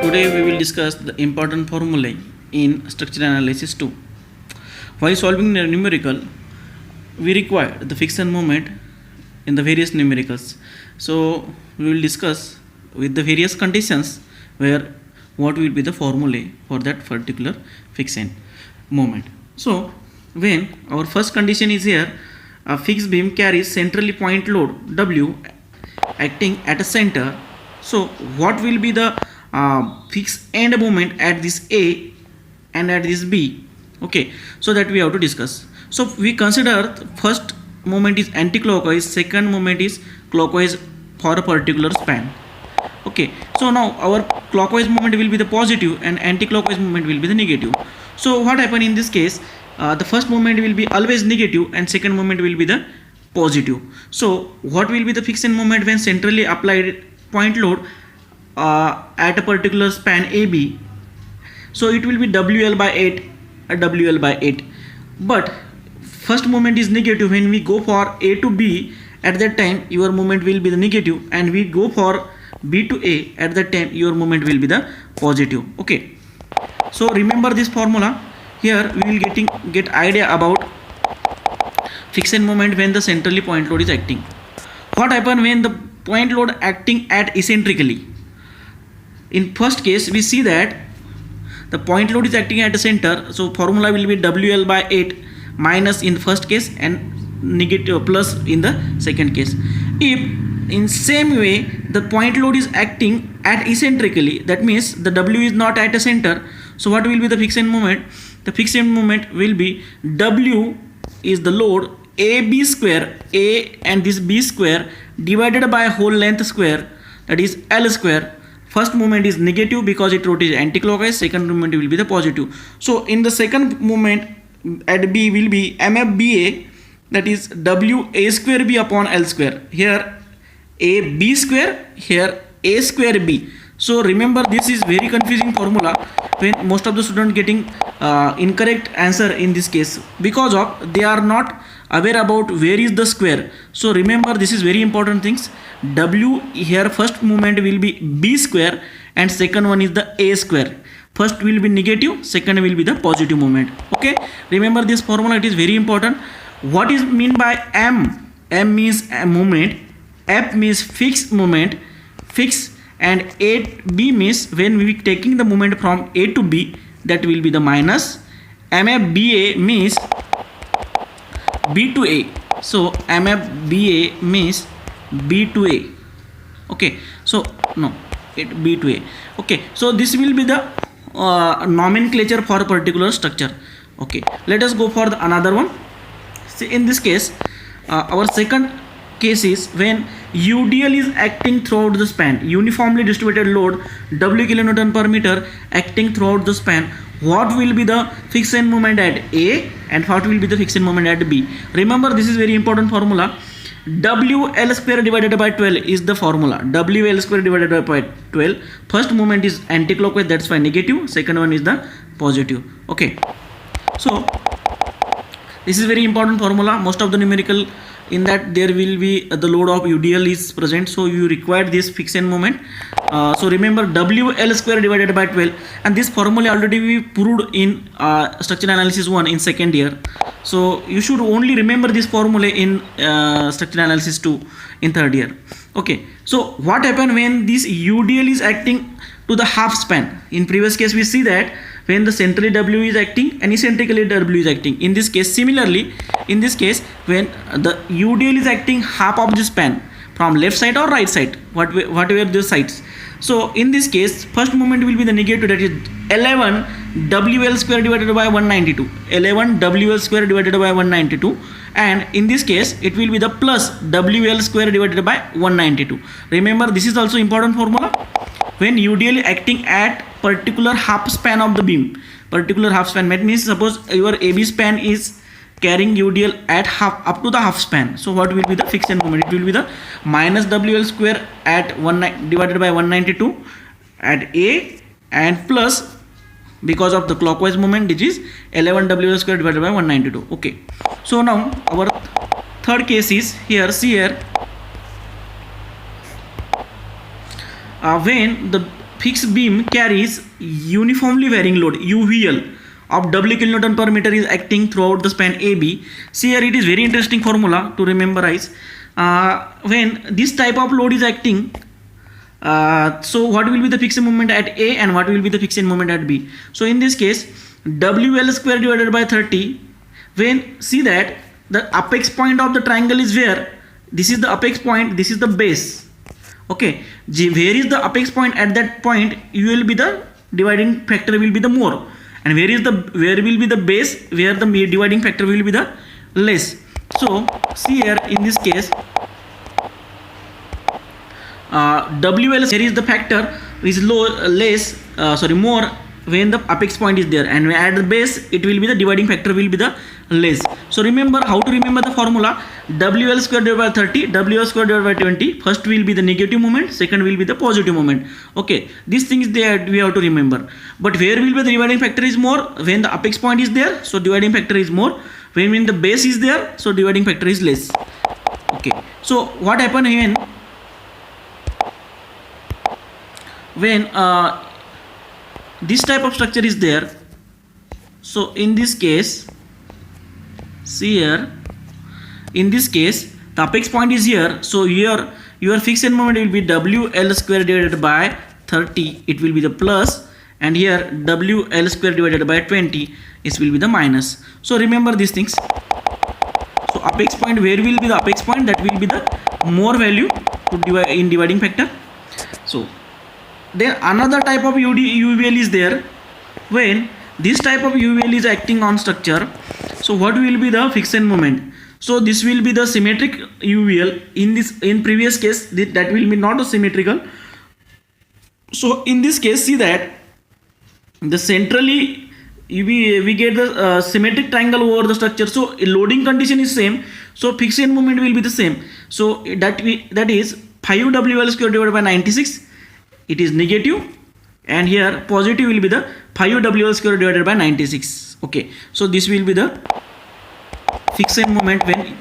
Today we will discuss the important formulae in structural analysis 2. While solving the numerical, we require the fixed moment in the various numericals. So we will discuss with the various conditions where what will be the formulae for that particular fixed moment. So when our first condition is here, a fixed beam carries centrally point load W acting at a center. So what will be the fixed end moment at this A and at this B? Okay, so that we have to discuss. So we consider the first moment is anti-clockwise, second moment is clockwise for a particular span. Okay, so now our clockwise moment will be the positive and anti-clockwise moment will be the negative. So what happen in this case, the first moment will be always negative and second moment will be the positive. So what will be the fixed moment when centrally applied point load at a particular span AB? So it will be WL by 8, WL by 8. But first moment is negative. When we go for A to B, at that time your moment will be the negative, and we go for B to A, at that time your moment will be the positive. Okay, so remember this formula. Here we will get idea about fixed moment when the centrally point load is acting. What happen when the point load acting at eccentrically? In first case we see that the point load is acting at a center, so formula will be WL by 8 minus in first case and negative plus in the second case. If in same way the point load is acting at eccentrically, that means the W is not at a center, so what will be the fixed moment? The fixed moment will be W is the load AB square, A and this B square, divided by whole length square, that is L square. First moment is negative because it rotates anti-clockwise, second moment will be the positive. So in the second moment at B will be MFBA, that is WA square B upon L square. Here AB square, here A square B. So remember, this is very confusing formula when most of the students getting incorrect answer in this case, because of they are not aware about where is the square. So remember, this is very important things. W here first moment will be B square and second one is the A square. First will be negative, second will be the positive moment. Okay, remember this formula, it is very important. What is mean by M? M means a moment, F means fixed moment, fixed, and AB means when we taking the moment from A to B, that will be the minus. MFBA means B to A, so MFBA means B to A. Okay, so no, it B to A. Okay, so this will be the nomenclature for a particular structure. Okay, let us go for the another one. See, in this case our second case is when UDL is acting throughout the span, uniformly distributed load W kilonewton per meter acting throughout the span. What will be the fixed moment at A and what will be the fixed moment at B? Remember, this is very important formula. WL square divided by 12 is the formula. WL square divided by 12. First moment is anti-clockwise, that's why negative. Second one is the positive. Okay, so this is very important formula. Most of the numerical, in that there will be the load of UDL is present, so you require this fixed moment. So remember, WL square divided by 12, and this formula already we proved in structural analysis 1 in second year. So you should only remember this formula in structural analysis 2 in third year. Okay, so what happen when this UDL is acting to the half span? In previous case we see that when the centrally W is acting and eccentrically W is acting. In this case, similarly, in this case, when the UDL is acting half of the span from left side or right side, whatever the sides. So in this case, first moment will be the negative, that is 11 WL square divided by 192. 11 WL square divided by 192. And in this case, it will be the plus WL square divided by 192. Remember, this is also important formula. When UDL acting at particular half span of the beam, particular half span, that means suppose your AB span is carrying UDL at half up to the half span. So what will be the fixed moment? It will be the minus WL square at 1 divided by 192 at A, and plus because of the clockwise moment, which is 11 WL square divided by 192. Okay, so now our third case is here. See here, when the fixed beam carries uniformly varying load UVL of W kilonewton per meter is acting throughout the span AB. See here, it is very interesting formula to memorize. When this type of load is acting, so what will be the fixed moment at A and what will be the fixed moment at B? So in this case, WL square divided by 30. When see that the apex point of the triangle is where? This is the apex point, this is the base. Okay, where is the apex point? At that point you will be the dividing factor will be the more, and where will be the base, where the dividing factor will be the less. So see here, in this case WL, here is the factor is more when the apex point is there, and at the base it will be the dividing factor will be the less. So remember how to remember the formula. WL square divided by 30, WL square divided by 20. First will be the negative moment, second will be the positive moment. Okay, these things there we have to remember. But where will be the dividing factor is more? When the apex point is there, so dividing factor is more. When the base is there, so dividing factor is less. Okay, so what happen when this type of structure is there? So in this case, see here, in this case the apex point is here, so here your fixed moment will be WL square divided by 30, it will be the plus, and here WL square divided by 20, it will be the minus. So remember these things. So apex point, where will be the apex point? That will be the more value to divide in dividing factor. So then another type of UVL is there. When this type of UVL is acting on structure, so what will be the fixed moment? So this will be the symmetric UVL. In previous case that will be not a symmetrical. So in this case, see that the centrally we get the symmetric triangle over the structure, so loading condition is same, so fixed moment will be the same. So that is 5 WL square divided by 96, it is negative, and here positive will be the 5 WL square divided by 96. Okay, so this will be the fixed moment when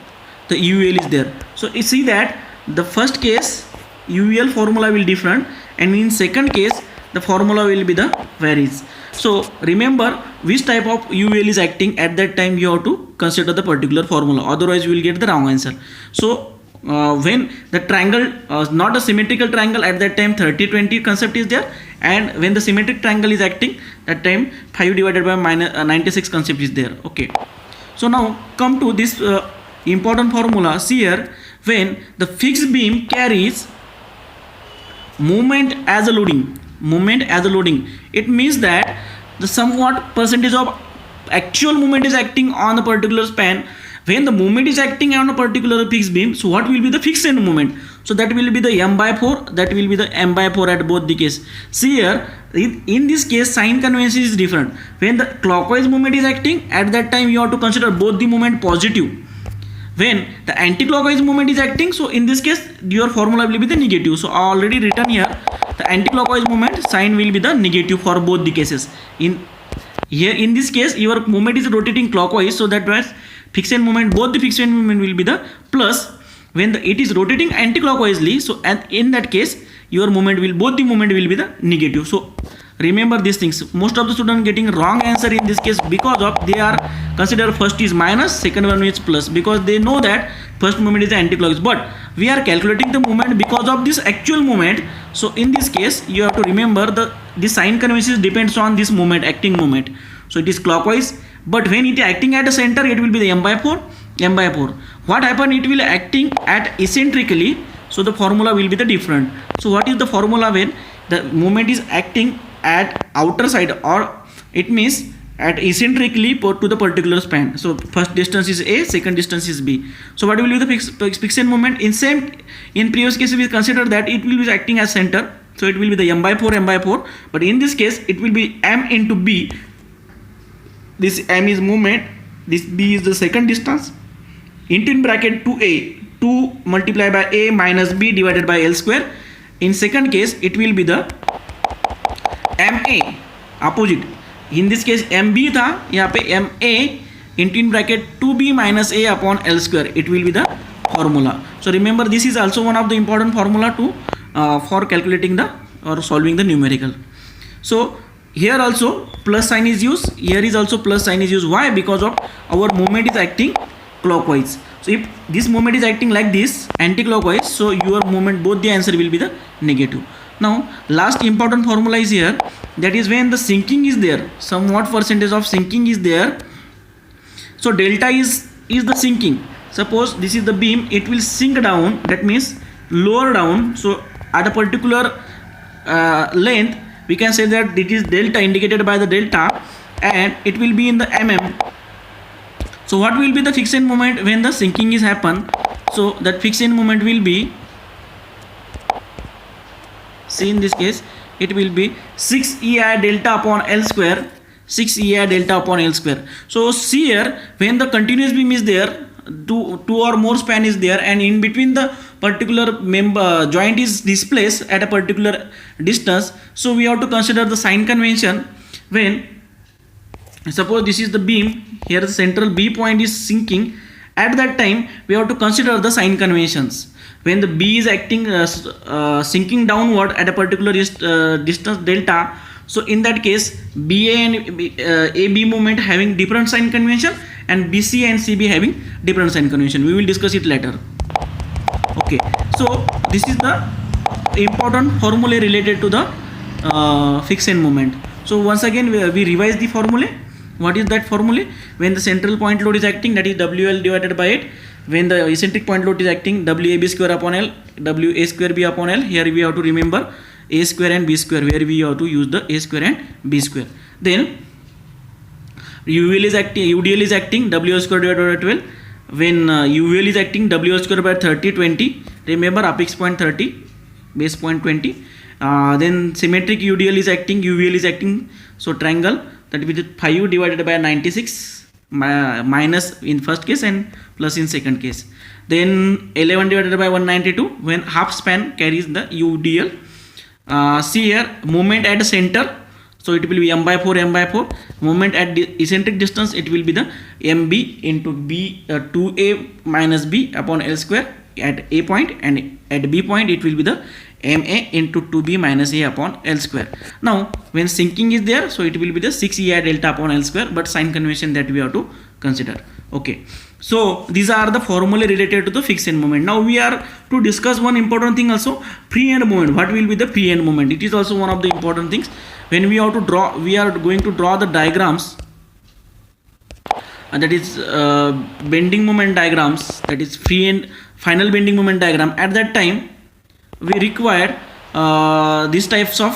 the UVL is there. So you see that the first case UVL formula will different, and in second case the formula will be the varies. So remember which type of UVL is acting, at that time you have to consider the particular formula, otherwise you will get the wrong answer. So when the triangle not a symmetrical triangle, at that time 30-20 concept is there, and when the symmetric triangle is acting, that time 5 divided by 96 concept is there. Okay, so now come to this important formula. See here, when the fixed beam carries moment as a loading, it means that the somewhat percentage of actual moment is acting on a particular span. When the moment is acting on a particular fixed beam, so what will be the fixed end moment? So that will be the m by 4, that will be the m by 4 at both the case. See here, in this case sign convention is different. When the clockwise moment is acting, at that time you have to consider both the moment positive. When the anti-clockwise moment is acting, so in this case your formula will be the negative. So already written here, the anti-clockwise moment sign will be the negative for both the cases. In this case your moment is rotating clockwise, so that was fixed end moment, both the fixed end moment will be the plus. When it is rotating anti-clockwise, so and in that case your moment will, both the moment will be the negative. So remember these things. Most of the students getting wrong answer in this case because of they are consider first is minus, second one is plus, because they know that first moment is the anti-clockwise, but we are calculating the moment because of this actual moment. So in this case you have to remember the sign convention depends on this moment, acting moment. So it is clockwise, but when it is acting at the center, it will be the m by 4. What happen? It will acting at eccentrically, so the formula will be the different. So what is the formula when the moment is acting at outer side, or it means at eccentrically to the particular span? So first distance is A, second distance is B. So what will be the fixed end moment? In previous case we consider that it will be acting as center, so it will be the m by 4, but in this case it will be m into B. This m is moment, this B is the second distance, into in bracket 2a, 2 multiplied by a minus b divided by L square. In second case it will be the ma, opposite. In this case mb था, यहाँ पे ma into in bracket 2b minus a upon L square, it will be the formula. So remember this is also one of the important formula to for calculating the or solving the numerical. So here also plus sign is used, here is also plus sign is used. Why? Because of our movement is acting clockwise. So if this movement is acting like this anti-clockwise, so your movement, both the answer will be the negative. Now last important formula is here, that is when the sinking is there, somewhat percentage of sinking is there. So delta is the sinking. Suppose this is the beam, it will sink down, that means lower down. So at a particular length, we can say that it is delta, indicated by the delta, and it will be in the mm. So what will be the fixed end moment when the sinking is happen? So that fixed end moment will be, see in this case, it will be 6 EI delta upon L square, 6 EI delta upon L square. So see here, when the continuous beam is there, two or more span is there, and in between the particular member joint is displaced at a particular distance, so we have to consider the sign convention. When suppose this is the beam, here the central B point is sinking, at that time we have to consider the sign conventions. When the B is acting sinking downward at a particular distance delta, so in that case BA and AB movement having different sign convention, and BC and CB having different sign convention. We will discuss it later. Okay, so this is the important formula related to the fixed end moment. So once again we revise the formula. What is that formula? When the central point load is acting, that is WL divided by 8. When the eccentric point load is acting, WAB square upon L, WA square B upon L. Here we have to remember A square and B square, where we have to use the A square and B square. Then UL is acting, UDL is acting, WL square divided by 12. When UL is acting, WL square by 30, 20. Remember apex point 30, base point 20. Then symmetric UDL is acting, UVL is acting. So triangle, that will be 5 divided by 96, minus in first case and plus in second case. Then 11 divided by 192, when half span carries the UDL. See here, moment at the center, so it will be m by 4, m by 4. Moment at the eccentric distance, it will be the mb into b 2a minus b upon L square at A point, and at B point it will be the ma into 2b minus a upon L square. Now when sinking is there, so it will be the 6 EI delta upon L square, but sign convention that we have to consider. Okay, so these are the formula related to the fixed end moment. Now we are to discuss one important thing also, free end moment. What will be the free end moment? It is also one of the important things. When we have to draw, we are going to draw the diagrams, that is bending moment diagrams, that is free end final bending moment diagram. At that time we require these types of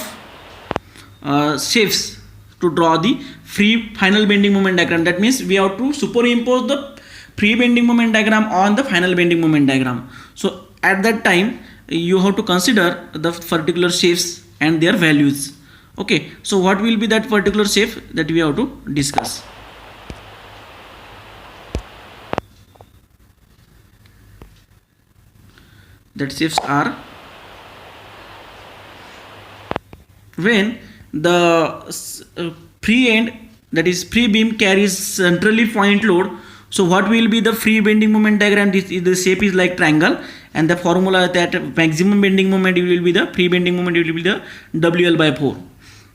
shapes to draw the free final bending moment diagram. That means we have to superimpose the free bending moment diagram on the final bending moment diagram. So at that time you have to consider the particular shapes and their values. Okay, so what will be that particular shape that we have to discuss? That shapes are when the free end, that is free beam, carries centrally point load. So what will be the free bending moment diagram? The shape is like triangle, and the formula that maximum bending moment will be the free bending moment will be the WL by 4.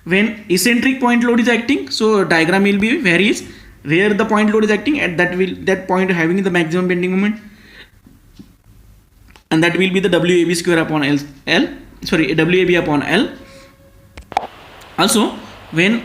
When eccentric point load is acting, so diagram will be varies where the point load is acting, at that point having the maximum bending moment, and that will be the WAB square upon WAB upon L. Also when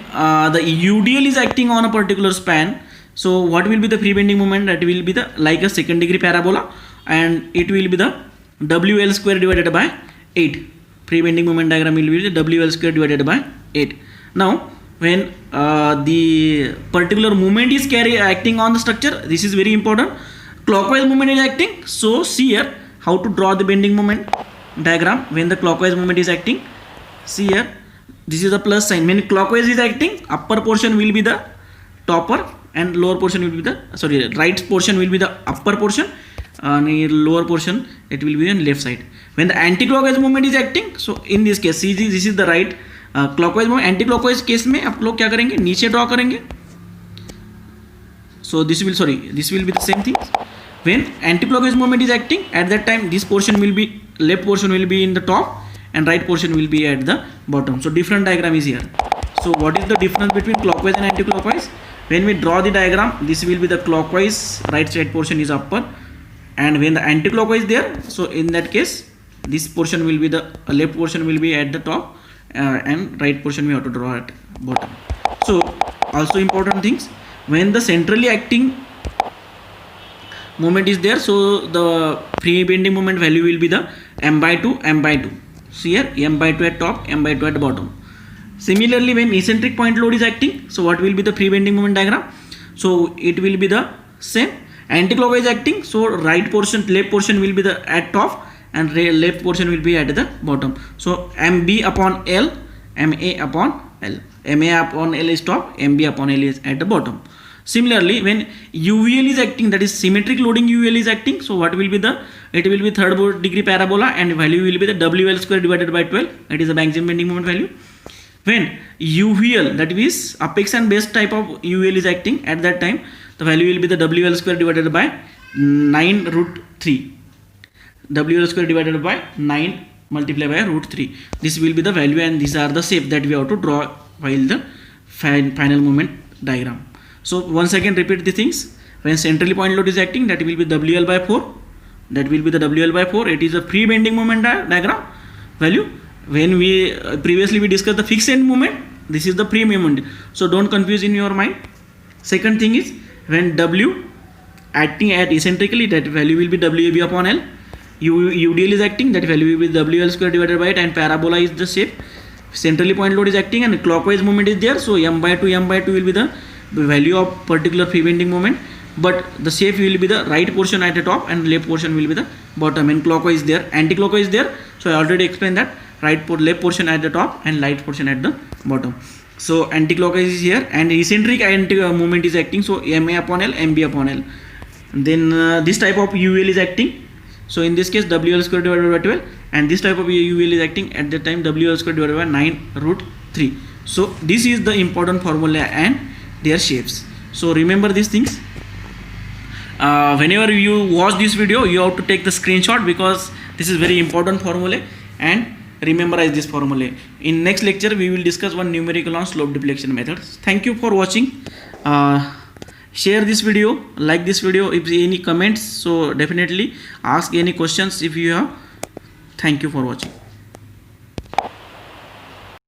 the UDL is acting on a particular span, so what will be the free bending moment? That will be the like a second degree parabola, and it will be the WL square divided by 8. Free bending moment diagram will be the WL square divided by 8. Now when the particular movement is acting on the structure, this is very important. Clockwise movement is acting, so see here how to draw the bending moment diagram. When the clockwise movement is acting, see here, this is a plus sign. When clockwise is acting, upper portion will be the topper and lower portion will be the right portion will be the upper portion, and lower portion it will be on left side. When the anti-clockwise movement is acting, so in this case see this is the right clockwise movement. Anti-clockwise case में आप लोग क्या करेंगे, नीचे draw करेंगे. So this will be the same thing. When anti-clockwise movement is acting, at that time this portion will be, left portion will be in the top, and right portion will be at the bottom. So different diagram is here. So what is the difference between clockwise and anti-clockwise? When we draw the diagram, this will be the clockwise, right side portion is upper, and when the anti-clockwise there, so in that case this portion will be the left portion will be at the top, and right portion we have to draw at bottom. So also important things, when the centrally acting moment is there, so the free bending moment value will be the m by 2 m by 2. So here m by 2 at top, m by 2 at the bottom. Similarly, when eccentric point load is acting, so what will be the free bending moment diagram? So it will be the same. Anti-clockwise acting, so right portion, left portion will be the at top, and left portion will be at the bottom. So mb upon l, ma upon l, ma upon l is top, mb upon l is at the bottom. Similarly, when UVL is acting, that is symmetric loading UVL is acting, so what will be the, it will be third degree parabola, and value will be the WL square divided by 12, that is the maximum bending moment value. When UVL, that is apex and base type of UVL is acting, at that time the value will be the WL square divided by 9 root 3. WL square divided by 9 multiplied by root 3. This will be the value, and these are the shape that we have to draw while the final moment diagram. So once again repeat the things. When centrally point load is acting, that will be WL by 4. That will be the WL by 4. It is a free bending moment diagram value. When we previously we discussed the fixed end moment, this is the free moment. So don't confuse in your mind. Second thing is, when W acting at eccentrically, that value will be WAB upon L. UDL is acting, that value will be WL square divided by 8, and parabola is the shape. Centrally point load is acting and clockwise moment is there, so m by 2 will be the value of particular free bending moment, but the shape will be the right portion at the top and left portion will be the bottom, and clockwise there, anti-clockwise there. So I already explained that left portion at the top and right portion at the bottom. So anti-clockwise is here, and eccentric movement is acting, so ma upon l, mb upon l. Then this type of UL is acting, so in this case WL square divided by 12, and this type of UL is acting at that time WL square divided by 9 root 3. So this is the important formula and their shapes. So remember these things. Whenever you watch this video, you have to take the screenshot, because this is very important formula, and rememberize this formula. In next lecture we will discuss one numerical on slope deflection methods. Thank you for watching. Share this video, like this video. If any comments, so definitely ask any questions if you have. Thank you for watching.